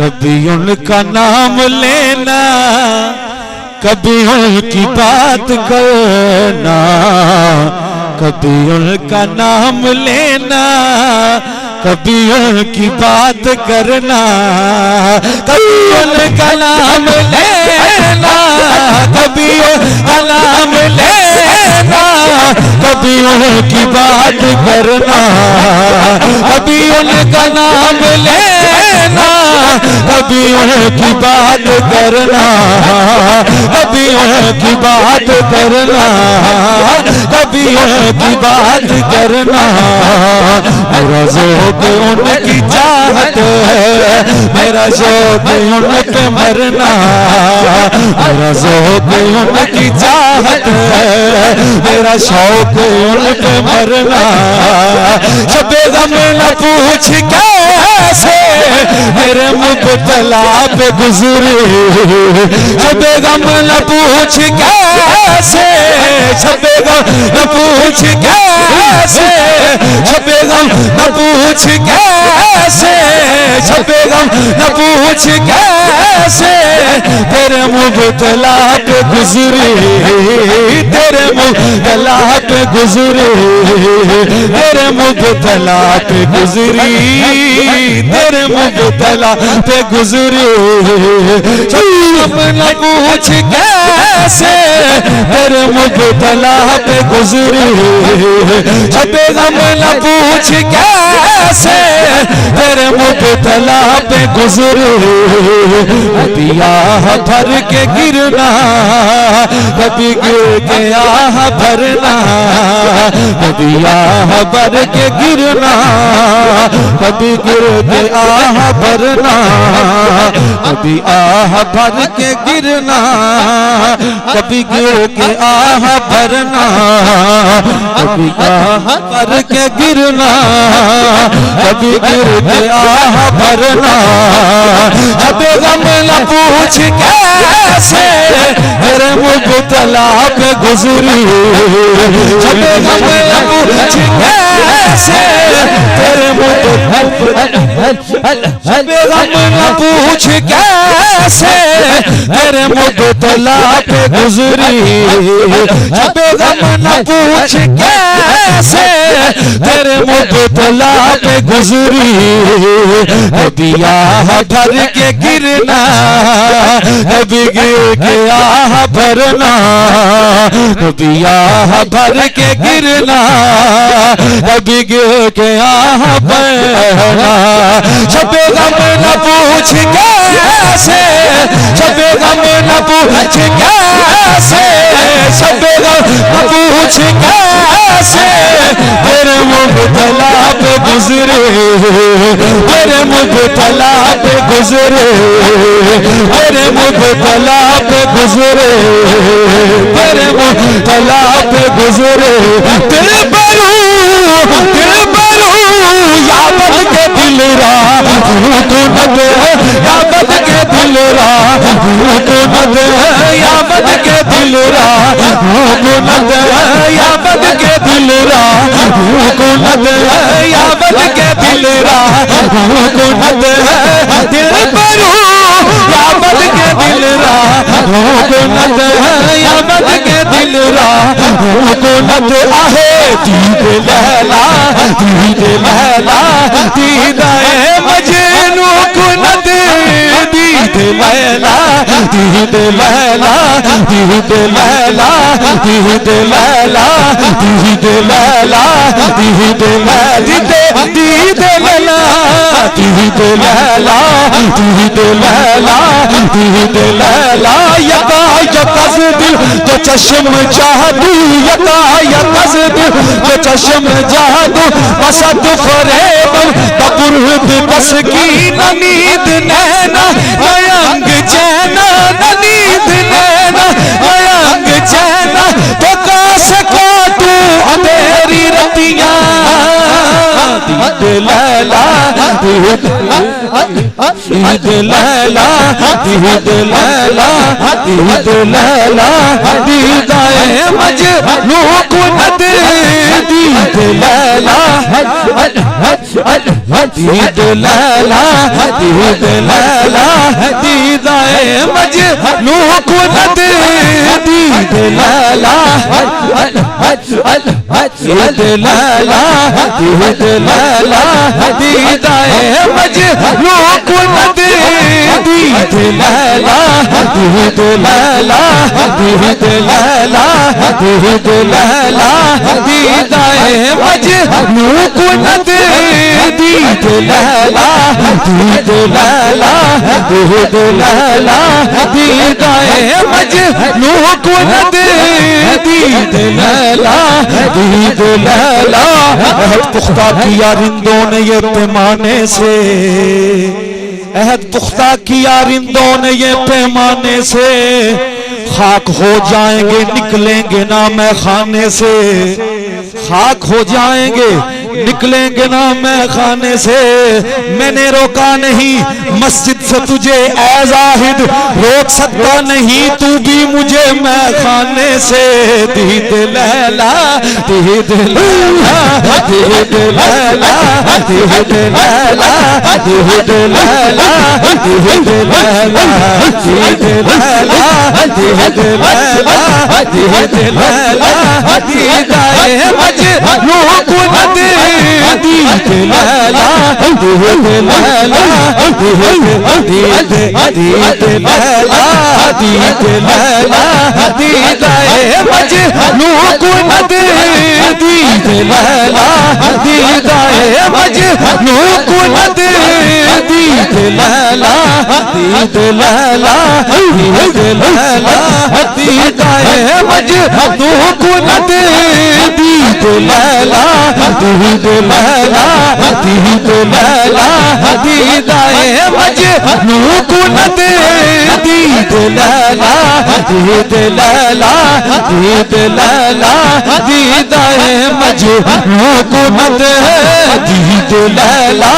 कभी उनका नाम लेना, कभी उनकी बात करना, कभी उनका नाम लेना, कभी उनकी बात करना, कभी उनका नाम लेना, कभी उनका नाम लेना, कभी उनकी बात करना, कभी उनका नाम लेना, कभी उनकी बात करना, कभी उनकी बात करना, कभी उनकी बात करना। मेरा शौक उनकी चाहत है, मेरा शौक उनके मरना, मेरा शौक उनकी चाहत है, मेरा शौक उनके मरना। शबे गम न पूछ कैसे मेरे मुब्तला पे गुजरे, शबे गम न पूछ कैसे, शबे गम न पूछ कैसे, शबे गम न पूछ कैसे, शबे गम न पूछ कैसे तेरे मुब्तला पे गुजरे, तेरे मुब्तला पे गुजरे, तेरे मुब्तला पे गुजरी, तेरे मुब्तला पे गुजरे। हम न पूछ कैसे तेरे मुब्तला पे गुजरे, शबे गम न पूछ कैसे तेरे मुब्तला पे गुजरे। कभी आह भर के गिरना, कभी गिर के आह भरना, कभी आह भर के गिरना, कभी गिर के आह भरना, कभी आह भर के गिरना, कभी गिर के आह भरना, कभी आह भर के गिरना, कभी गिर के आह भरना। शबे गम न पूछ कैसे मेरे मुब्तला पे गुजरी, शबे गम न पूछ कैसे तेरे शबे गम न पूछ कैसे तेरे मुब्तला पे गुजरी, शबे गम न पूछ कैसे तेरे मुब्तला पे गुजरी। कभी आह भर के गिरना, कभी गिर के आह भरना, कभी आह भर के गिरना, कभी गिर के आह भरना। शबे गम न पूछ कैसे, शबे गम न पूछ कैसे, शबे गम न पूछ कैसे तेरे मुब्तला पे गुजरे, तेरे मुब्तला पे गुजरे, तेरे मुब्तला पे गुजरे, तेरे मुब्तला पे गुजरे। दिल बरू याबत के दिल रा हुकूमत है, याबत के दिल रा हुकूमत है, याबत के दिल रा हुकूमत है, याबत के दिल रा हुकूमत है, याबत के दिल रा हुकूमत है। दिल बरू याबत के दिल रा हुकूमत है, याबत के दिल रा हुकूमत आहे। दीद लैला, दीद लैला, दीदाए मजनू कुनत, दीद लैला, दीद लैला, दीद लैला, दीद लैला, दीद लैला, दीद लैला, दीद लैला, दीद लैला, दीद लैला, दीद लैला। यका यकस दिल जो चश्म जादू, यका यकस दिल जो चश्म जादू, मसद फरेब तबुर्द बस की नींद नैना, नयंग चैना नींद नैना, नयंग चैना तो का सको तू अंधेरी रतियां। दीद लैला, दीद लैला, दीद लैला, दीद लैला, दीदाए मजनू कुनत, दीद लैला, दीद लैला, दीद लैला, मजलू को न दे दीद लैला दीद लैला दीद लैला दीदाए मजलू को न दे दीद लैला दीद लैला दीद लैला दीद लैला दीदाए मजलू को न दे दीद लैला दीद लैला दीद लैला दीदाए मजनू को न दे दीद लैला दीद लैला। अहद पुख्ता किया रिंदों ने ये पैमाने से, अहद पुख्ता किया रिंदों ने ये पैमाने से, खाक हो जाएंगे निकलेंगे ना मैं खाने से, खाक हो जाएंगे निकलेंगे ना मैं खाने से। मैंने रोका नहीं मस्जिद से तुझे ऐ जाहिद, रोक सकता नहीं तू भी मुझे मैं खाने से। दीद लैला दीद लैला दीद लैला दीद लैला दीद लैला दीद लैला दीद लैला दीद लैला दीद लैला दीदाए मजनू को न दे दीद लैला दीद लैला दीद दीद लैला दीद लैला दीदाए मजनू को न दे दीद लैला दीदाए मजनू को न दे दीद लैला दीद लैला दीद लैला दीदाए मजनू को न दे दीद लैला दीद लैला दीद लैला दीदाए मजनू को न दे दीद लैला दीद लैला दीद लैला दीदाए मजनू को न दे दीद लैला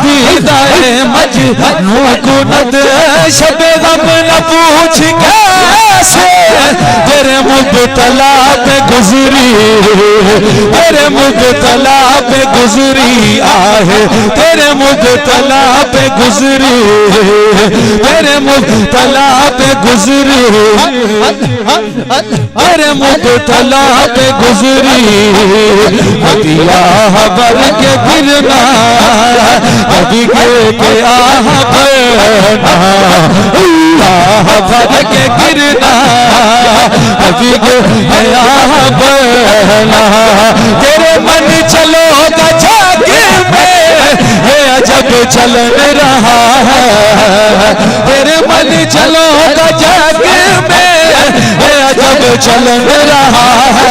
दीदाए मजनू को न दे। शबे गम न पूछ कैसे तेरे मुब्तला पे गुजरी, तेरे मुब्तला पे गुजरी आहे, तेरे मुब्तला पे गुजरी, तेरे मुब्तला पे गुजरी, तेरे मुब्तला पे गुजरी। हदिया भर के गिरना कभी के आह भरना, भर के गिरना कभी के आह भरना। तेरे मन चलो जाग में ये अजब चलन रहा है, तेरे मन चलो जाग में ये अजब चलन रहा है,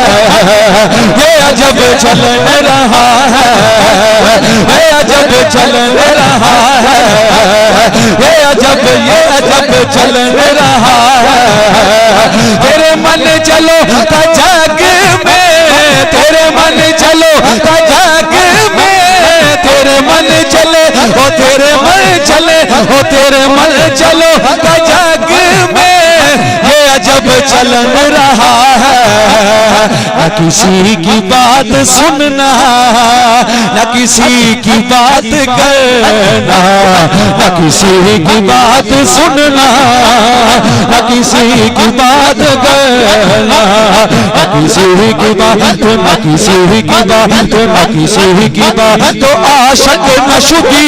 ये अजब चलन रहा है, ये अजब चलन रहा है, ये अजब चलन रहा है। तेरे मन चलो जाग में, तेरे मन चलो जाग में, तेरे मन चले ओ तेरे मन चले ओ तेरे मन चलो जाग में ये अजब चलन रहा है। न किसी की बात सुनना, न किसी की बात करना, न किसी की बात सुनना, न किसी की बात करना, न किसी की बात, न किसी की बात, न किसी की बात। तो आशिक नशुकी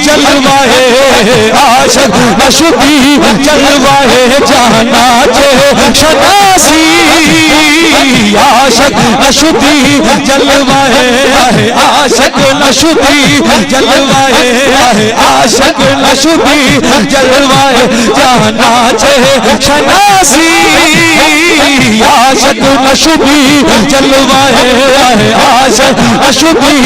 जलवाए, आशिक नशुकी जलवाए जाना चे शनासी, आशिक नशुकी जलवाए आहे, आशिक नशुकी जलवाए आहे, आशिक नशुकी जलवाए जाना चे शनासी, आशिक नशुकी जलवाए आहे, आशिक नशुकी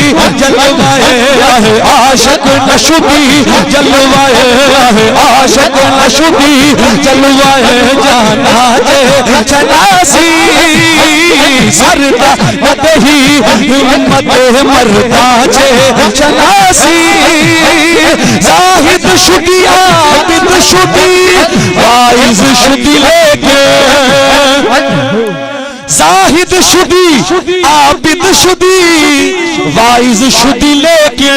जलवाए आहे, आशिक नशुकी जलवाए आहे, आशिक नशुकी जलवाए जाना चे शनासी। सरदा नदही हिम्मत मरदा चे शनासी, जाहिद शुदी आबिद शुदी वाइज शुदी लेके, जाहिद शुदी आबिद शुदी वाइज शुदी लेके,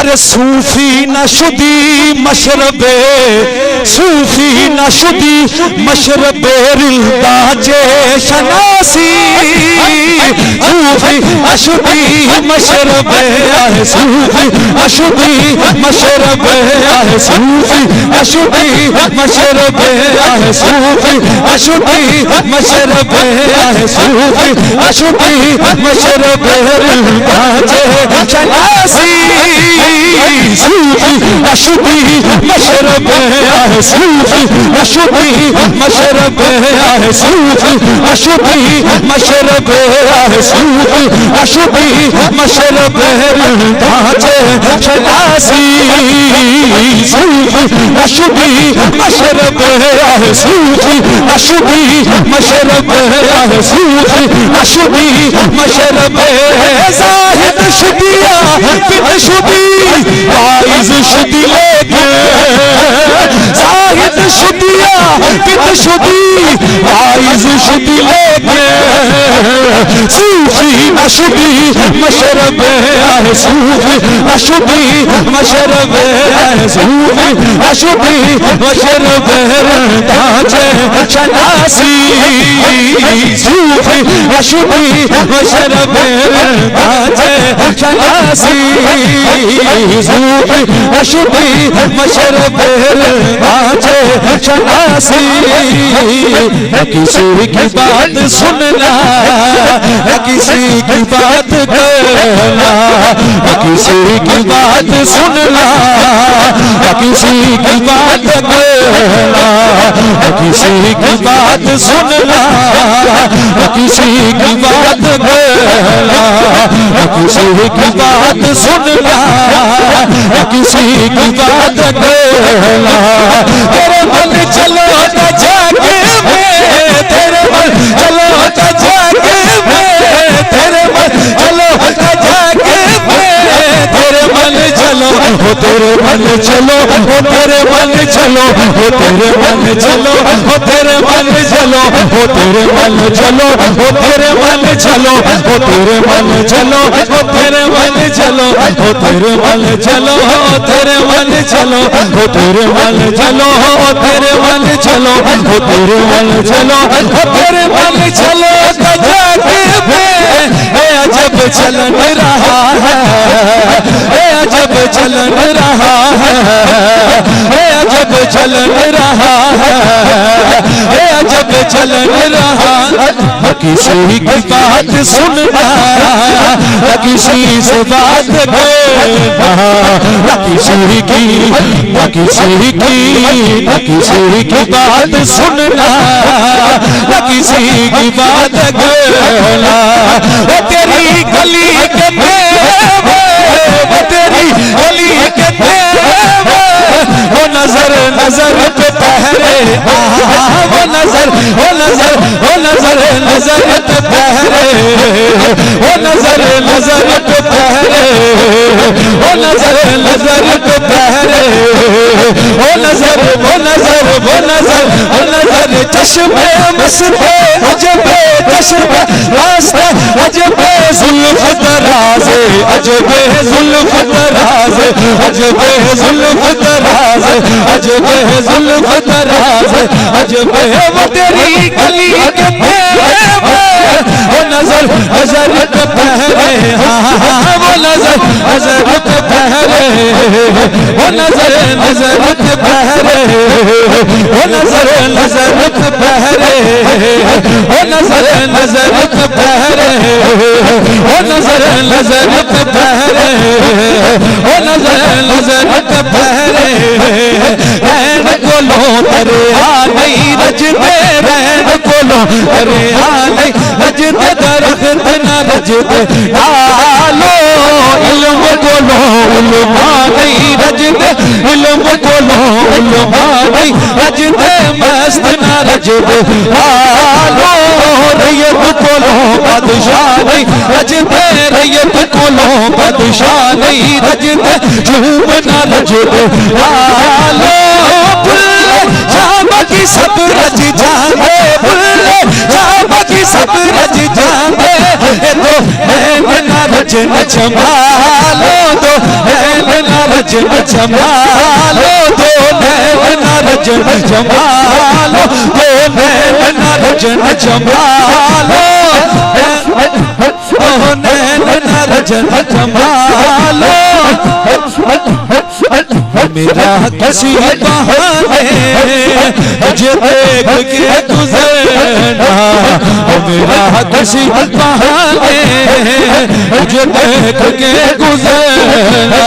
अरे सूफी नशुदी मशरबे सूफी नशुदी मशरबे रिल्दाजे शनासी सूफी अशुदी मशरबे सूफी अशुदी मशरबे सूफी अशुदी मशरबे सूफी अशुदी मशरबे सूफी अशुदी मशरबे रिल्दाजे शनासी सूफी अशुदी मशरबे सूफी अशुदी मशरबे सूफी अशुदी मशरबे सूफी अशुदी मशरबे ढांचे शनासी सूफी अशुदी मशरबे सूफी अशुदी मशरबे सूफी अशुदी मशरबे ज़ाहिद शुदिया बिन शुदी वाइज शुदी लेके ज़ाहिद शुदिया बिन शुदी वाइज शुदी लेके सूफी अशुदी मशरबे सूफी अशुदी मशरबे सूफी अशुदी मशरबे ढांचे शनासी सूफी अशुदी मशरबे ढांचे शनासी सूफी अशुदी मशरबे ढांचे शनासी किसी की बात सुनना किसी की बात करना किसी की बात सुनना किसी की बात करना किसी की बात सुनना किसी की बात करना किसी की बात सुनना किसी की बात करना तेरे मन चलो न जाके तेरे मन चलो न जाके तेरे मन चलो न जाके तेरे मन चलो हो तेरे मन चलो हो तेरे मन चलो हो तेरे मन चलो हो तेरे मन चलो हो तेरे मन चलो हो तेरे मन चलो हो तेरे मन चलो हो तेरे मन चलो हो तेरे मन चलो हो तेरे मन चलो हो तेरे मन चलो हो तेरे मन चलो हो तेरे मन चलो हो तेरे मन चलो अजब चलन रहा है अजब चलन रहा है अजब चलन रहा है अजब चलन रहा किसी की बात सुनना किसी से बात करना किसी की बात सुनना किसी की बात करना तेरी गली के तेरी गली के वो नजर नजर पे पहरे वो नजर पे पहरे वो नजर पे पहरे वो नजर पे पहरे वो नजर चश्मे मस्ते अजबे चश्मे रास्ते अजबे जुल्फ दराज़े अजबे जुल्फ दराज़े अजबे जुल्फ दराज़े अजबे जुल्फ दराज़े अजबे वो तेरी गली के वो नजर पे पहरे वो नजर पे पहरे वो नजर पे पहरे वो नजर पे पहरे वो नजर पे पहरे वो नजर पे पहरे वो नजर पे पहरे रैन को लो तेरे आ नहीं रजते रैन को लो तेरे आ नहीं रजते दरख्त न रजते डालो इल्म को लो उलमा नहीं रजते इल्म को लो उलमा नहीं रजते मस्त न रजते डालो रैयत को लो बादशाह नहीं रजते रैयत को लो बादशाह नहीं रजते झूम न रजते डालो की सब रज जाए बुल्ले की सब रज जाए तो मैं न रज रजन संभालो दो नैन रजन संभालो दो नैन रजन संभालो दो नैन रजन संभालो नैन रजन संभालो मेरा किसी बहाने तुझे देख के गुजरना मेरा किसी बहाने तुझे देख के गुजरना